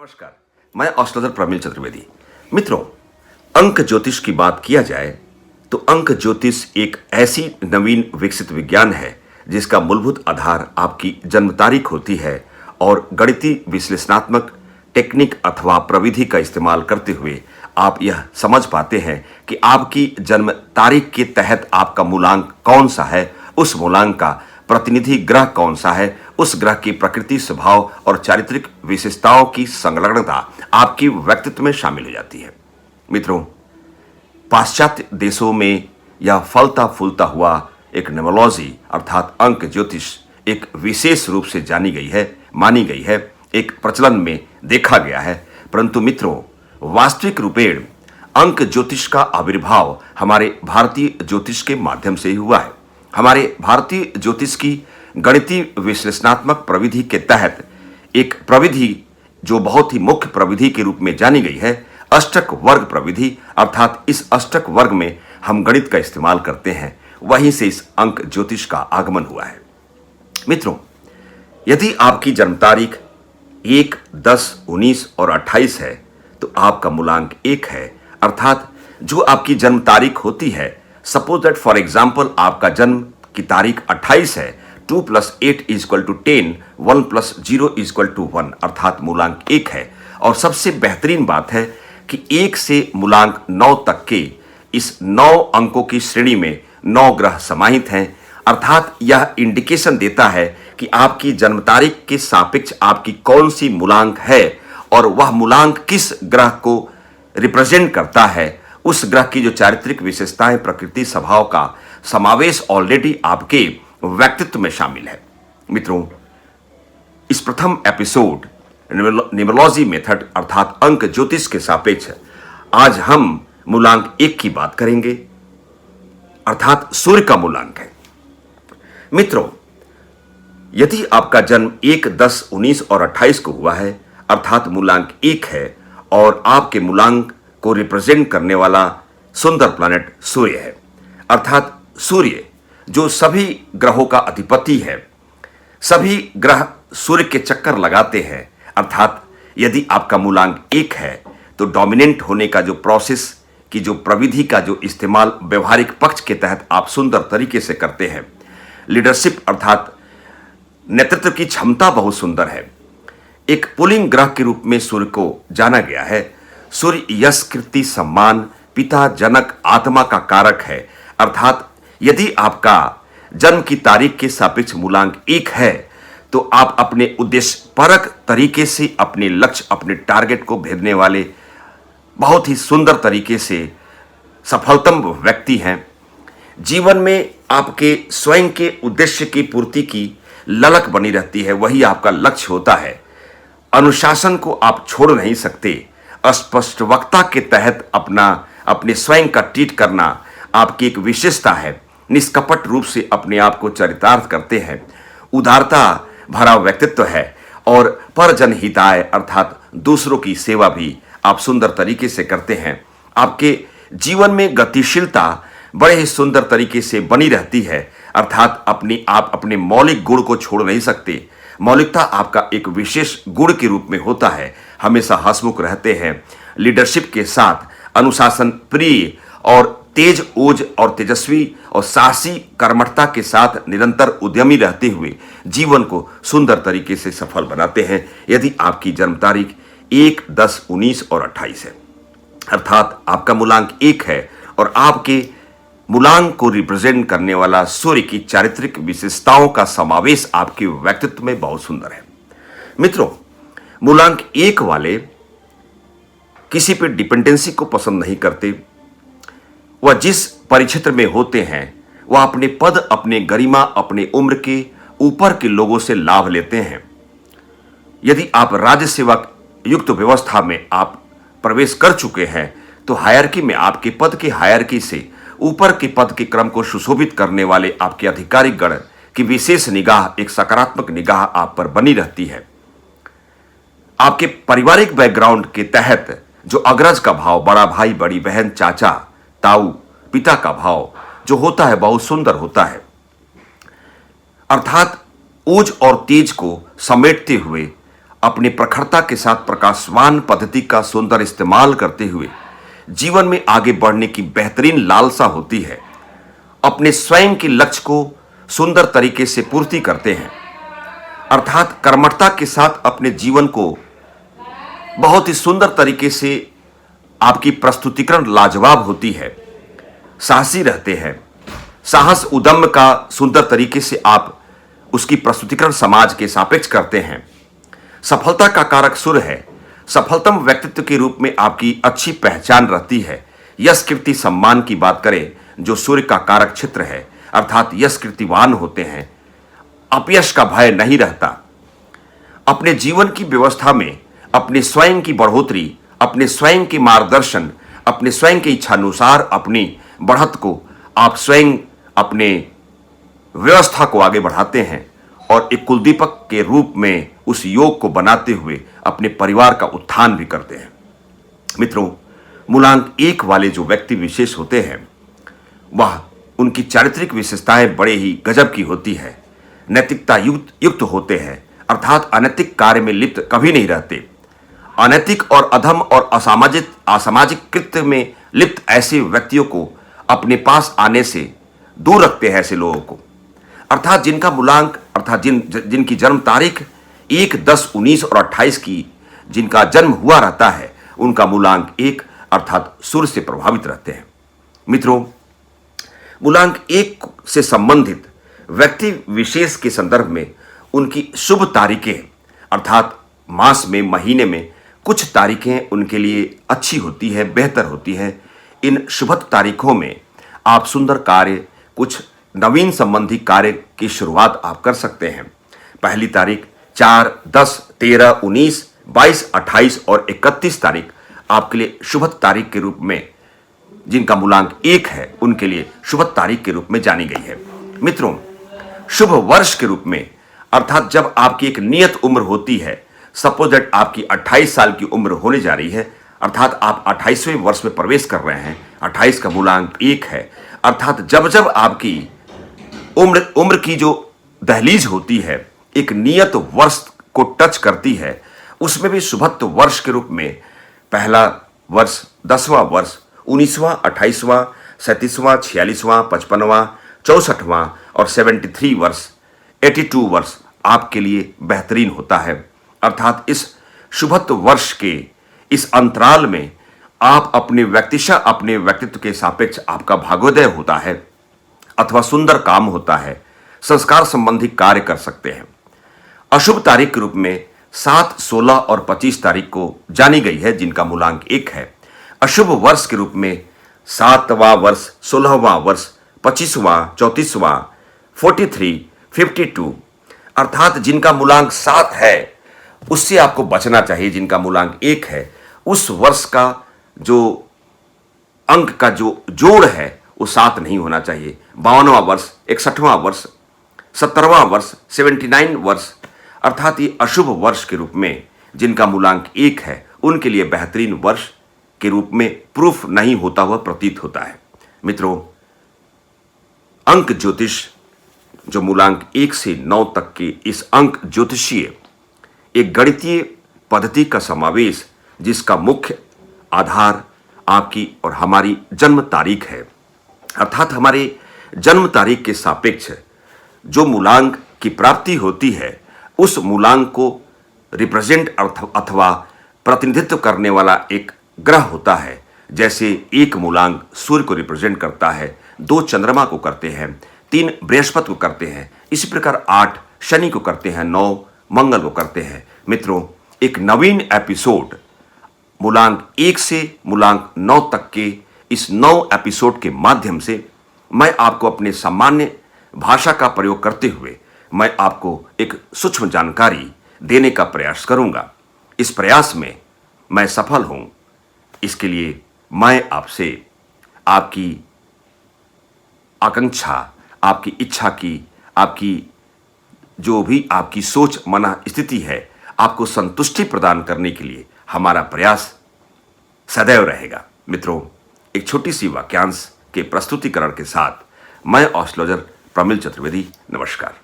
नमस्कार, मैं एस्ट्रोलॉजर प्रवीण चतुर्वेदी। मित्रों, अंक ज्योतिष की बात किया जाए तो अंक ज्योतिष एक ऐसी नवीन विकसित विज्ञान है जिसका मूलभूत आधार आपकी जन्म तारीख होती है और गणितीय विश्लेषणात्मक टेक्निक अथवा प्रविधि का इस्तेमाल करते हुए आप यह समझ पाते हैं कि आपकी जन्म तारीख के तहत आपका मूलांक कौन सा है, उस मूलांक का प्रतिनिधि ग्रह कौन सा है, उस ग्रह की प्रकृति, स्वभाव और चारित्रिक विशेषताओं की संलग्नता आपकी व्यक्तित्व में शामिल हो जाती है। मित्रों, पाश्चात्य देशों में यह फलता फूलता हुआ एक न्यूमरोलॉजी अर्थात अंक ज्योतिष एक विशेष रूप से जानी गई है, मानी गई है, एक प्रचलन में देखा गया है। परंतु मित्रों, वास्तविक रूपेण अंक ज्योतिष का आविर्भाव हमारे भारतीय ज्योतिष के माध्यम से ही हुआ है। हमारे भारतीय ज्योतिष की गणितीय विश्लेषणात्मक प्रविधि के तहत एक प्रविधि जो बहुत ही मुख्य प्रविधि के रूप में जानी गई है, अष्टक वर्ग प्रविधि, अर्थात इस अष्टक वर्ग में हम गणित का इस्तेमाल करते हैं, वहीं से इस अंक ज्योतिष का आगमन हुआ है। मित्रों, यदि आपकी जन्म तारीख 1, 10, 19 और 28 है तो आपका मूलांक 1 है, अर्थात जो आपकी जन्म तारीख होती है, सपोज दैट फॉर एग्जाम्पल आपका जन्म की तारीख 28 है, 2 + 8 = 10, 1 + 0 = 1, अर्थात मूलांक 1 है। और सबसे बेहतरीन बात है कि 1 से मूलांक 9 तक के इस 9 अंकों की श्रेणी में 9 ग्रह समाहित हैं, अर्थात यह इंडिकेशन देता है कि आपकी जन्म तारीख के सापेक्ष आपकी कौन सी मूलांक है और वह मूलांक किस ग्रह को रिप्रेजेंट करता है, उस ग्रह की जो चारित्रिक विशेषताएं, प्रकृति, स्वभाव का समावेश ऑलरेडी आपके व्यक्तित्व में शामिल है। मित्रों, इस प्रथम एपिसोड न्यूमरोलॉजी मेथड अर्थात अंक ज्योतिष के सापेक्ष आज हम मूलांक 1 की बात करेंगे, अर्थात सूर्य का मूलांक है। मित्रों, यदि आपका जन्म 1, 10, 19 और 28 को हुआ है, अर्थात मूलांक 1 है और आपके मूलांक को रिप्रेजेंट करने वाला सुंदर प्लैनेट सूर्य है, अर्थात सूर्य जो सभी ग्रहों का अधिपति है, सभी ग्रह सूर्य के चक्कर लगाते हैं, अर्थात यदि आपका मूलांक 1 है तो डोमिनेंट होने का जो प्रोसेस की जो प्रविधि का जो इस्तेमाल व्यवहारिक पक्ष के तहत आप सुंदर तरीके से करते हैं, लीडरशिप अर्थात नेतृत्व की क्षमता बहुत सुंदर है। एक पुलिंग ग्रह के रूप में सूर्य को जाना गया है। सूर्य यश, कीर्ति, सम्मान, पिता, जनक, आत्मा का कारक है, अर्थात यदि आपका जन्म की तारीख के सापेक्ष मूलांक 1 है तो आप अपने उद्देश्य परक तरीके से अपने लक्ष्य, अपने टारगेट को भेदने वाले बहुत ही सुंदर तरीके से सफलतम व्यक्ति हैं। जीवन में आपके स्वयं के उद्देश्य की पूर्ति की ललक बनी रहती है, वही आपका लक्ष्य होता है। अनुशासन को आप छोड़ नहीं सकते। अस्पष्ट वक्ता के तहत अपने स्वयं का ट्रीट करना आपकी एक विशेषता है। निष्कपट रूप से अपने आप को चरितार्थ करते हैं। उदारता भरा व्यक्तित्व है और परजन हिताय अर्थात दूसरों की सेवा भी आप सुंदर तरीके से करते हैं। आपके जीवन में गतिशीलता बड़े ही सुंदर तरीके से बनी रहती है, अर्थात आप अपने मौलिक गुण को छोड़ नहीं सकते। मौलिकता आपका एक विशेष गुण के रूप में होता है। हमेशा हंसमुख रहते हैं, लीडरशिप के साथ अनुशासन प्रिय और तेज ओज और तेजस्वी और साहसी कर्मठता के साथ निरंतर उद्यमी रहते हुए जीवन को सुंदर तरीके से सफल बनाते हैं। यदि आपकी जन्म तारीख 1, 10, 19 और 28 है, अर्थात आपका मूलांक 1 है और आपके मूलांक को रिप्रेजेंट करने वाला सूर्य की चारित्रिक विशेषताओं का समावेश आपके व्यक्तित्व में बहुत सुंदर है। मित्रों, मूलांक 1 वाले किसी पे डिपेंडेंसी को पसंद नहीं करते। वह जिस परिक्षेत्र में होते हैं वह अपने पद, अपने गरिमा, अपने उम्र के ऊपर के लोगों से लाभ लेते हैं। यदि आप राज्य सेवा युक्त व्यवस्था में आप प्रवेश कर चुके हैं तो हायरकी में आपके पद की हायरकी से ऊपर के पद के क्रम को सुशोभित करने वाले आपके आधिकारिक गण की विशेष निगाह, एक सकारात्मक निगाह आप पर बनी रहती है। आपके पारिवारिक बैकग्राउंड के तहत जो अग्रज का भाव, बड़ा भाई, बड़ी बहन, चाचा, ताऊ, पिता का भाव जो होता है बहुत सुंदर होता है, अर्थात ओज और तेज को समेटते हुए अपनी प्रखरता के साथ प्रकाशवान पद्धति का सुंदर इस्तेमाल करते हुए जीवन में आगे बढ़ने की बेहतरीन लालसा होती है, अपने स्वयं के लक्ष्य को सुंदर तरीके से पूर्ति करते हैं, अर्थात कर्मठता के साथ अपने जीवन को बहुत ही सुंदर तरीके से आपकी प्रस्तुतिकरण लाजवाब होती है, साहसी रहते हैं, साहस उद्यम का सुंदर तरीके से आप उसकी प्रस्तुतिकरण समाज के सापेक्ष करते हैं। सफलता का कारक सूर्य है, सफलतम व्यक्तित्व के रूप में आपकी अच्छी पहचान रहती है। यश कीर्ति सम्मान की बात करें जो सूर्य का कारक क्षेत्र है, अर्थात यश कीर्तिवान होते हैं, अपयश का भय नहीं रहता। अपने जीवन की व्यवस्था में अपने स्वयं की बढ़ोतरी, अपने स्वयं के मार्गदर्शन, अपने स्वयं के इच्छानुसार अपनी बढ़त को आप स्वयं अपने व्यवस्था को आगे बढ़ाते हैं और एक कुलदीपक के रूप में उस योग को बनाते हुए अपने परिवार का उत्थान भी करते हैं। मित्रों, मूलांक 1 वाले जो व्यक्ति विशेष होते हैं वह उनकी चारित्रिक विशेषताएं बड़े ही गजब की होती है, नैतिकता युक्त होते हैं, अर्थात अनैतिक कार्य में लिप्त कभी नहीं रहते। अनैतिक और अधम और असामाजिक कृत्य में लिप्त ऐसे व्यक्तियों को अपने पास आने से दूर रखते हैं। ऐसे लोगों को अर्थात जिनका मूलांक अर्थात जिनकी जन्म तारीख 1, 10, 19 और 28 की जिनका जन्म हुआ रहता है उनका मूलांक 1 अर्थात सूर्य से प्रभावित रहते हैं। मित्रों, मूलांक 1 से संबंधित व्यक्ति विशेष के संदर्भ में उनकी शुभ तारीखें अर्थात मास में, महीने में कुछ तारीखें उनके लिए अच्छी होती है, बेहतर होती है। इन शुभ तारीखों में आप सुंदर कार्य, कुछ नवीन संबंधी कार्य की शुरुआत आप कर सकते हैं। पहली तारीख 4, 10, 13, 19, 22, 28 और 31 तारीख आपके लिए शुभ तारीख के रूप में, जिनका मूलांक 1 है उनके लिए शुभ तारीख के रूप में जानी गई है। मित्रों, शुभ वर्ष के रूप में अर्थात जब आपकी एक नियत उम्र होती है, सपोज दैट आपकी 28 साल की उम्र होने जा रही है, अर्थात आप 28वें वर्ष में प्रवेश कर रहे हैं, 28 का मूलांक 1 है, अर्थात जब जब आपकी उम्र की जो दहलीज होती है एक नियत वर्ष को टच करती है, उसमें भी शुभत्व वर्ष के रूप में पहला वर्ष, 10वां वर्ष, 19वां, 28वां, 37वां, 46वां, 55वां, 64वां और 73 वर्ष, 82 वर्ष आपके लिए बेहतरीन होता है। अर्थात इस शुभत्व वर्ष के इस अंतराल में आप अपने व्यक्तित्व के सापेक्ष आपका भाग्योदय होता है अथवा सुंदर काम होता है, संस्कार संबंधी कार्य कर सकते हैं। अशुभ तारीख के रूप में 7, 16 और 25 तारीख को जानी गई है, जिनका मूलांक 1 है। अशुभ वर्ष के रूप में 7वां वर्ष, 16वां वर्ष, 25वां, 34वां, 43, 52 अर्थात जिनका मूलांक 7 है उससे आपको बचना चाहिए। जिनका मूलांक 1 है उस वर्ष का जो अंक का जो जोड़ है वो 7 नहीं होना चाहिए। 52वां वर्ष, 61वां वर्ष, 70वां वर्ष, 79 वर्ष अर्थात ये अशुभ वर्ष के रूप में जिनका मूलांक 1 है उनके लिए बेहतरीन वर्ष के रूप में प्रूफ नहीं होता हुआ प्रतीत होता है। मित्रों, अंक ज्योतिष जो मूलांक 1 से 9 तक के इस अंक ज्योतिषीय एक गणितीय पद्धति का समावेश, जिसका मुख्य आधार आपकी और हमारी जन्म तारीख है, अर्थात हमारे जन्म तारीख के सापेक्ष जो मूलांक की प्राप्ति होती है उस मूलांक को रिप्रेजेंट अथवा प्रतिनिधित्व करने वाला एक ग्रह होता है। जैसे 1 मूलांक सूर्य को रिप्रेजेंट करता है, 2 चंद्रमा को करते हैं, 3 बृहस्पति को करते हैं, इसी प्रकार 8 शनि को करते हैं, 9 मंगल को करते हैं। मित्रों, एक नवीन एपिसोड मूलांक 1 से मूलांक 9 तक के इस 9 एपिसोड के माध्यम से मैं आपको अपने सामान्य भाषा का प्रयोग करते हुए मैं आपको एक सूक्ष्म जानकारी देने का प्रयास करूंगा। इस प्रयास में मैं सफल हूं, इसके लिए मैं आपसे आपकी आकांक्षा, आपकी इच्छा की, आपकी जो भी आपकी सोच मना स्थिति है, आपको संतुष्टि प्रदान करने के लिए हमारा प्रयास सदैव रहेगा। मित्रों, एक छोटी सी वाक्यांश के प्रस्तुतिकरण के साथ मैं एस्ट्रोलॉजर प्रमिल चतुर्वेदी, नमस्कार।